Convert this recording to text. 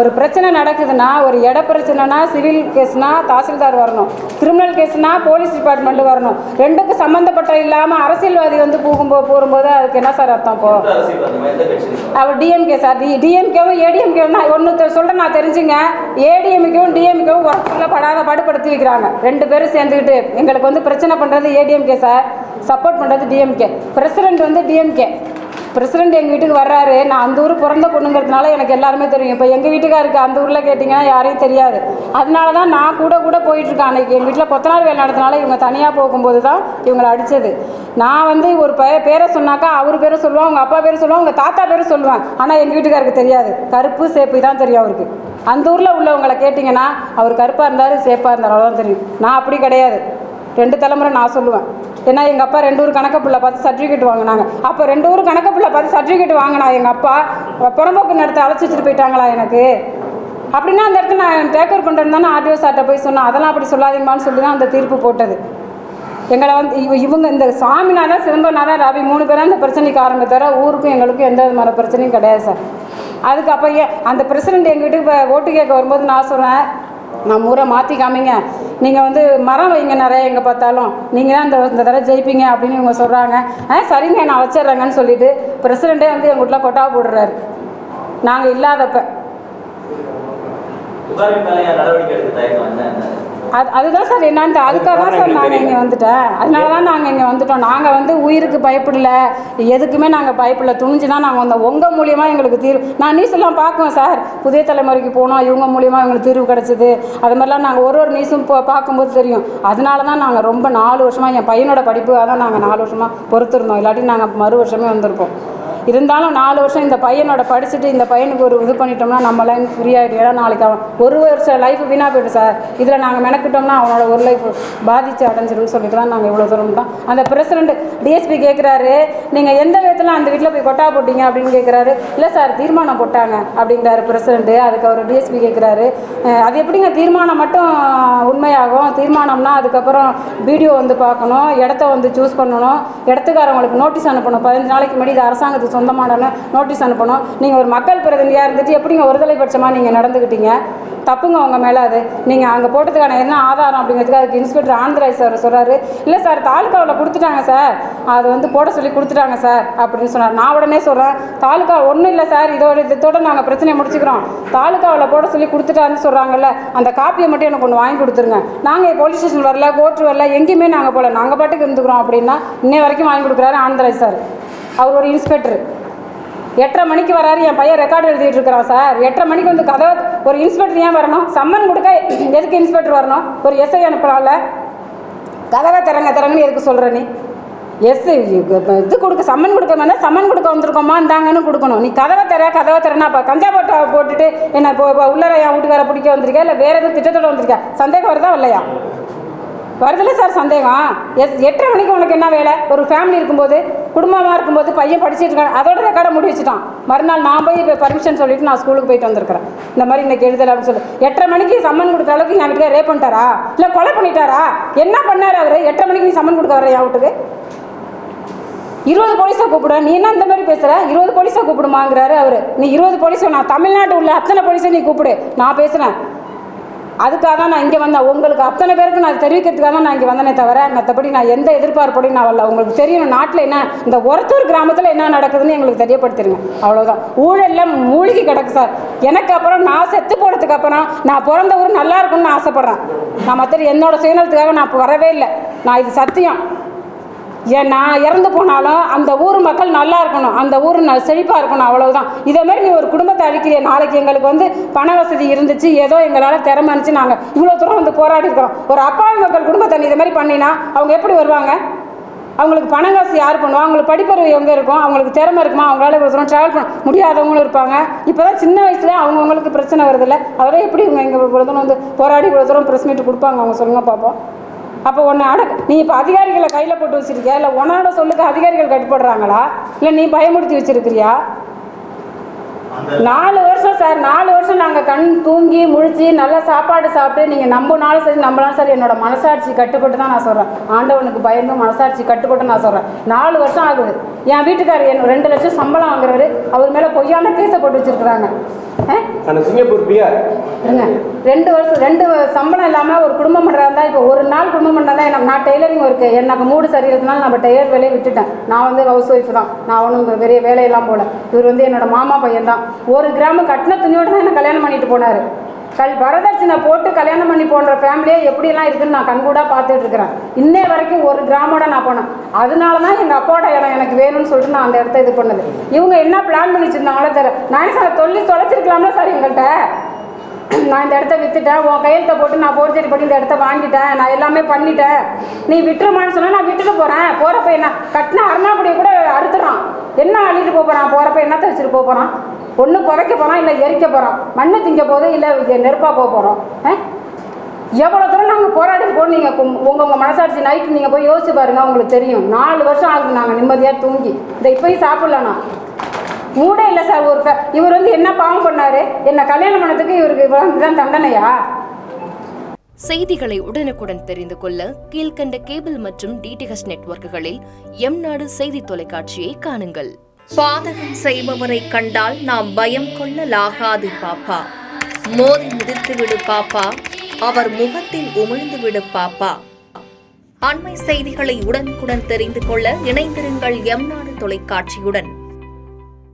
ஒரு பிரச்சனை நடக்குதுன்னா, ஒரு இட பிரச்சனைனா சிவில் கேஸ்னா தாசில்தார் வரணும், கிரிமினல் கேஸ்னா போலீஸ் டிபார்ட்மெண்ட் வரணும். ரெண்டுக்கும் சம்மந்தப்பட்ட இல்லாமல் அரசியல்வாதி வந்து போகும்போது அதுக்கு என்ன சார் அர்த்தம்? இப்போ அவர் டிஎம்கே சார், டிஎம்கேவும் ஏடிஎம்கேவும் தான் ஒன்று சொல்கிறேன் நான் தெரிஞ்சுங்க. ஏடிஎம்கேவும் டிஎம்கேவும் ஒர்க்கில் பாடுபடுத்தி வைக்கிறாங்க. ரெண்டு பேரும் சேர்ந்துக்கிட்டு எங்களுக்கு வந்து பிரச்சனை பண்ணுறது ஏடிஎம்கே சார், சப்போர்ட் பண்ணுறது டிஎம்கே. பிரசிடென்ட் வந்து டிஎம்கே. பிரசிடென்ட் எங்கள் வீட்டுக்கு வர்றாரு. நான் அந்த ஊர் பிறந்த பொண்ணுங்கிறதுனால எனக்கு எல்லாருமே தெரியும். இப்போ எங்கள் வீட்டுக்காருக்கு அந்த ஊரில் கேட்டிங்கன்னா யாரையும் தெரியாது. அதனால தான் நான் கூட போயிட்டுருக்கேன். அன்றைக்கி எங்கள் வீட்டில் கொத்தனார் வேலை நடத்தினால இவங்க தனியாக போகும்போது தான் இவங்களை அடித்தது. நான் வந்து ஒரு பேரை சொன்னாக்கா அவர் பேரை சொல்லுவான், அவங்க அப்பா பேரை சொல்லுவான், உங்கள் தாத்தா பேரை சொல்லுவேன். ஆனால் எங்கள் வீட்டுக்காருக்கு தெரியாது. கருப்பு சேப்பு தான் தெரியும் அவருக்கு. அந்த ஊரில் உள்ளவங்களை கேட்டிங்கன்னா அவர் கருப்பாக இருந்தார் சேப்பாக இருந்தார் அவ்வளோதான் தெரியும். நான் அப்படி கிடையாது. 2 தலைமுறை நான் சொல்லுவேன். ஏன்னா எங்கள் அப்பா 2 ஊர் கணக்கு பிள்ளை பார்த்து சர்டிஃபிகேட் வாங்கினாங்க. அப்போ 2 ஊர் கணக்கு பிள்ளை பார்த்து சர்டிஃபிகேட் வாங்கினா எங்கள் அப்பா புறம்போக்கு நேரத்தை அழைச்சி வச்சுட்டு போயிட்டாங்களா எனக்கு? அப்படின்னா அந்த இடத்துல நான் டேக் ஓவர் பண்ணுறேன்னு தானே ஆர்டிஓ சார்கிட்ட போய் சொன்னேன். அதெல்லாம் அப்படி சொல்லாதீங்கன்னு சொல்லி தான் அந்த தீர்ப்பு போட்டது. எங்களை வந்து இவங்க இந்த சாமிநாதன் சிதம்பரநாதன் ரவி 3 பேரும் அந்த பிரச்சனைக்கு ஆரம்பித்தார. ஊருக்கும் எங்களுக்கும் எந்த விதமான பிரச்சனையும் கிடையாது சார். அதுக்கு அப்போ அந்த பிரசிடென்ட் எங்கள் வீட்டுக்கு இப்போ ஓட்டு கேட்க வரும்போது நான் சொல்கிறேன், நம்ம ஊரை மாற்றி காமிங்க, நீங்கள் வந்து மரம் வைங்க நிறைய எங்கே பார்த்தாலும், நீங்கள் தான் இந்த தடவை ஜெயிப்பீங்க அப்படின்னு இவங்க சொல்கிறாங்க. சரிங்க நான் வச்சிட்றேங்கன்னு சொல்லிட்டு பிரசிடெண்ட்டே வந்து எங்கள் வீட்டில் கொட்டா போடுறாரு நாங்கள் இல்லாதப்ப. அதுதான் சார் என்னன்னு அதுக்காக தான் சார் நாங்கள் இங்கே வந்துட்டேன். அதனால தான் நாங்கள் இங்கே வந்துட்டோம். நாங்கள் வந்து உயிருக்கு பயப்படல, எதுக்குமே நாங்கள் பயப்படல, துணிஞ்சு தான் நாங்கள் வந்தோம். உங்கள் மூலியமாக எங்களுக்கு தீர்வு நான் நியூஸ்லாம் பார்க்குவோம் சார். புதிய தலைமுறைக்கு போனோம், இவங்க மூலியமாக எங்களுக்கு தீர்வு கிடச்சிது. அது மாதிரிலாம் நாங்கள் ஒரு நியூஸும் பார்க்கும்போது தெரியும். அதனால தான் நாங்கள் ரொம்ப 4 வருஷமாக என் பையனோட படிப்புக்காக தான் நாங்கள் 4 வருஷமாக பொறுத்திருந்தோம். இல்லாட்டி நாங்கள் மறு வருஷமே வந்திருப்போம். இருந்தாலும் 4 வருஷம் இந்த பையனோட படிச்சுட்டு இந்த பையனுக்கு ஒரு இது பண்ணிட்டோம்னா நம்ம லைஃப் ஃப்ரீ ஆகிடும். ஏன்னா நாளைக்கு அவன் 1 வருஷம் லைஃப் வீணாக போய்டும் சார். இதில் நாங்கள் மெனக்கிட்டோம்னா அவனோட ஒரு லைஃப் பாதித்து அடைஞ்சிடும்னு சொல்லிட்டு தான் நாங்கள் இவ்வளோ தூரம் தான். அந்த பிரசிடென்ட் டிஎஸ்பி கேட்குறாரு, நீங்கள் எந்த விதத்தில் அந்த வீட்டில் போய் கொட்டா போட்டீங்க அப்படின்னு கேட்குறாரு. இல்லை சார் தீர்மானம் போட்டாங்க அப்படிங்கிறாரு பிரசிடென்ட்டு. அதுக்கு அவர் டிஎஸ்பி கேட்குறாரு, அது எப்படிங்க தீர்மானம் மட்டும் உண்மையாகும்? தீர்மானம்னா அதுக்கப்புறம் வீடியோ வந்து பார்க்கணும், இடத்த வந்து சூஸ் பண்ணணும், இடத்துக்காரவங்களுக்கு நோட்டீஸ் அனுப்பணும், 15 நாளைக்கு முன்னாடி இது அரசாங்கத்துக்கு சொந்தமான நோட்டீஸ் அனுப்பணும். நீங்கள் ஒரு மக்கள் பிரதிநிதியாக இருந்துட்டு எப்படிங்க ஒருதலை பட்சமாக நீங்கள் நடந்துக்கிட்டீங்க? தப்புங்க உங்கள் மேலே. அது நீங்கள் அங்கே போட்டதுக்கான என்ன ஆதாரம் அப்படிங்கிறதுக்கு அதுக்கு இன்ஸ்பெக்டர் ஆந்திராய் சார் சொல்கிறாரு, இல்லை சார் தாலுக்காவில் கொடுத்துட்டாங்க சார், அது வந்து போட சொல்லி கொடுத்துட்டாங்க சார் அப்படின்னு சொன்னார். நான் உடனே சொல்கிறேன், தாலுக்கா ஒன்றும் இல்லை சார், இதோட நாங்கள் பிரச்சனையை முடிச்சுக்கிறோம், தாலுக்காவில் போட சொல்லி கொடுத்துட்டாருன்னு சொல்கிறாங்கல்ல, அந்த காப்பியை மட்டும் எனக்கு ஒன்று வாங்கி கொடுத்துருங்க. நாங்கள் போலீஸ் ஸ்டேஷன் வரல, கோர்ட்டு வரல, எங்கேயுமே நாங்கள் போகல, நாங்கள் பாட்டுக்கு இருந்துக்கிறோம் அப்படின்னா இன்னை வரைக்கும் வாங்கி கொடுக்குறாரு ஆந்திராய் சார். அவர் ஒரு இன்ஸ்பெக்டர். 8:30 மணிக்கு வராரு, என் பையன் ரெக்கார்டு எழுதிட்டு இருக்கிறான் சார். 8:30 மணிக்கு வந்து கதவை ஒரு இன்ஸ்பெக்டர் ஏன் வரணும்? சம்மன் கொடுக்க எதுக்கு இன்ஸ்பெக்டர் வரணும்? ஒரு எஸ்ஐ அனுப்பலாம்ல. கதவை திறங்கன்னு எதுக்கு சொல்கிற நீ? இது கொடுக்க சம்மன் கொடுக்க வேணா, சம்மன் கொடுக்க வந்திருக்கோமா இந்தாங்கன்னு கொடுக்கணும். நீ கதவை திறனா அப்போ கஞ்சா போட்டுட்டு என்ன இப்போ உள்ளர என் வீட்டுக்கார பிடிக்க வந்திருக்கா, இல்லை வேறு எதுவும் திட்டத்தோடு வந்திருக்கா? சந்தேகம் வருதா இல்லையா? வருதில்ல சார் சந்தேகம். 8:30 மணிக்கு உனக்கு என்ன வேலை? ஒரு ஃபேமிலி இருக்கும்போது, குடும்பமாக இருக்கும்போது, பையன் படிச்சுட்டு இருக்கான், அதோட ரெக்கார்டை முடி வச்சுட்டான். மறுநாள் நான் போய் இப்போ பர்மிஷன் சொல்லிவிட்டு நான் ஸ்கூலுக்கு போயிட்டு வந்திருக்கிறேன். இந்த மாதிரி இன்றைக்கி எழுதலை அப்படின்னு சொல்லி 8:30 மணிக்கு சம்மன் கொடுக்குற அளவுக்கு என் வீட்டுக்கு ரேப் பண்ணிட்டாரா, இல்லை கொலை பண்ணிட்டாரா, என்ன பண்ணார் அவர்? 8:30 மணிக்கு நீ சம்மன் கொடுக்க வர என் வீட்டுக்கு? 20 போலீஸை கூப்பிட, நீ என்ன இந்த மாதிரி பேசுகிற? 20 போலீஸை கூப்பிடுமாங்கிறாரு அவர். நீ 20 போலீஸை, நான் தமிழ்நாட்டு உள்ள அத்தனை போலீஸை நீ கூப்பிடு, நான் பேசுகிறேன். அதுக்காக தான் நான் இங்கே வந்தேன். உங்களுக்கு அத்தனை பேருக்கு நான் தெரிவிக்கிறதுக்காக தான் நான் இங்கே வந்தேனே தவிர மற்றபடி நான் எந்த எதிர்பார்ப்போடையும் நான் வரல. உங்களுக்கு தெரியணும் நாட்டில் என்ன, இந்த ஒருத்தூர் கிராமத்தில் என்ன நடக்குதுன்னு எங்களுக்கு தெரியப்படுத்திடுங்க, அவ்வளோதான். ஊழலில் மூழ்கி கிடக்கு சார். எனக்கு அப்புறம் நான் செத்து போனதுக்கு அப்புறம் நான் பிறந்த ஊர் நல்லா இருக்கும்னு நான் ஆசைப்பட்றேன். நான் மற்ற என்னோட சுயநலத்துக்காக நான் வரவே இல்லை. நான் இது சத்தியம். ஏன் நான் இறந்து போனாலும் அந்த ஊர் மக்கள் நல்லா இருக்கணும், அந்த ஊர் செழிப்பாக இருக்கணும், அவ்வளவுதான். இதேமாரி நீ ஒரு குடும்பத்தை அழிக்கிறிய. நாளைக்கு எங்களுக்கு வந்து பண வசதி இருந்துச்சு, ஏதோ எங்களால் திறமை இருந்துச்சு, நாங்கள் இவ்வளோ தூரம் வந்து போராடி இருக்கிறோம். ஒரு அப்பாவி மக்கள் குடும்பத்தை நீ இதேமாதிரி பண்ணினா அவங்க எப்படி வருவாங்க? அவங்களுக்கு பணம் காசு யார் பண்ணுவோம்? அவங்களுக்கு படிப்பறிவு எங்கே இருக்கும்? அவங்களுக்கு திறமை இருக்குமா? அவங்களால இவ்வளோ தூரம் ட்ராவல் பண்ண முடியாதவங்களும் இருப்பாங்க. இப்போ தான் சின்ன வயசுல அவங்கவுங்களுக்கு பிரச்சனை வருதில்ல, அதோட எப்படி இவங்க இங்கே இவ்வளோ தூரம் வந்து போராடி இவ்வளோ தூரம் ப்ரெஸ் மீட் கொடுப்பாங்க? அவங்க சொல்லுங்கள் பார்ப்போம். அப்போ ஒன்று நீ இப்போ அதிகாரிகளை கையில் போட்டு வச்சுருக்கியா, இல்லை உன்னோட சொல்லுக்கு அதிகாரிகள் கட்டுப்படுறாங்களா, இல்லை நீ பயமுறுத்தி வச்சுருக்கிறியா? 4 வருஷம் சார், 4 வருஷம் நாங்கள் கண் தூங்கி முழிச்சு நல்ல சாப்பாடு சாப்பிட்டு, நீங்கள் நம்பினாலும் சரி நம்பினாலும் சரி என்னோட மனசாட்சி கட்டுப்பட்டு தான் நான் சொல்கிறேன். ஆண்டவனுக்கு பயந்து மனசாட்சி கட்டுப்பட்டு நான் சொல்கிறேன். 4 வருஷம் ஆகுது. என் வீட்டுக்காரர் 2 லட்சம் சம்பளம் வாங்குறவர், அவர் மேலே பொய்யான கேஸை போட்டு வச்சுருக்குறாங்க. அந்த சிங்கப்பூர் பிஆர் இருங்க 2 வருஷம் 2 சம்பளம் இல்லாமல் ஒரு குடும்பம் பண்ணுறதா இருந்தால் இப்போ ஒரு நாள் குடும்பம் பண்ணுறதா எனக்கு நான் டெய்லரிங் ஒர்க்கு எனக்கு மூடு சரியில்லைனால நம்ம டெய்லர் வேலையை விட்டுட்டேன். நான் வந்து ஹவுஸ் ஒய்ஃப் தான், நான் ஒன்றும் பெரிய வேலையெல்லாம் போல. இவர் வந்து என்னோட மாமா பையன் தான். 1 கிராம் கட்டின துணியோடு தான் என்னை கல்யாணம் பண்ணிட்டு போனார். வரதட்சணை போட்டு கல்யாணம் பண்ணி போன்ற ஃபேமிலியே எப்படிலாம் இருக்குன்னு நான் கண்கூடாக பார்த்துட்டு இருக்கிறேன். இன்னே வரைக்கும் 1 கிராமோட நான் போனேன். அதனால தான் எங்கள் அப்பாவோட இடம் எனக்கு வேணும்னு சொல்லிட்டு நான் அந்த இடத்த இது பண்ணது. இவங்க என்ன பிளான் பண்ணி வச்சுருந்தாங்களோ தெரியல. நான் சார் தொலைச்சிருக்கலாம்ல சார் எங்கள்கிட்ட. நான் இந்த இடத்த விற்றுட்டேன், உன் கையெழுத்தை போட்டு நான் போர்ஜரி பண்ணி இந்த இடத்த வாங்கிட்டேன், நான் எல்லாமே பண்ணிட்டேன், நீ விட்டுருமான்னு சொன்னால் நான் விட்டுட்டு போகிறேன். போகிறப்ப என்ன கட்டின அருணாக்குடியை கூட அறுத்துறான். என்ன அள்ளிட்டு போகிறான்? போகிறப்ப என்னத்தை வச்சுட்டு போகிறான்? ஒன்று புதைக்க போகிறான், இல்லை எரிக்க போகிறான், மண்ணு திங்க போது, இல்லை நெருப்பாக போகிறோம். எவ்வளோ தூரம் நாங்கள் போராடிட்டு போகணும். நீங்கள் உங்கள் மனசாட்சி நைட்டு நீங்கள் போய் யோசிச்சு பாருங்கள், உங்களுக்கு தெரியும். 4 வருஷம் ஆகுது நாங்கள் நிம்மதியாக தூங்கி. இந்த இப்போயும் சாப்பிட்லண்ணா மூடே இல்லை சார். இவர் வந்து என்ன பாவம் பண்ணாரு? என்ன கல்யாணம் பண்ணதுக்கு இவருக்கு தான் தண்டனையா? செய்திகளை உடனுக்குடன் தெரிந்து கொள்ள கீழ்கண்ட கேபிள் மற்றும் டிடிஹெச் நெட்வொர்க்குகளில் எம்நாடு செய்தி தொலைக்காட்சியை காணுங்கள். பாதகம் செய்பவரை கண்டால் நாம் பயம் கொள்ளலாகாது பாப்பா. மோதி மிதித்து விடு பாப்பா, அவர் முகத்தில் உமிழ்ந்து விடு பாப்பா. அண்மை செய்திகளை உடனுக்குடன் தெரிந்து கொள்ள இணைந்திருங்கள் எம்நாடு தொலைக்காட்சியுடன்.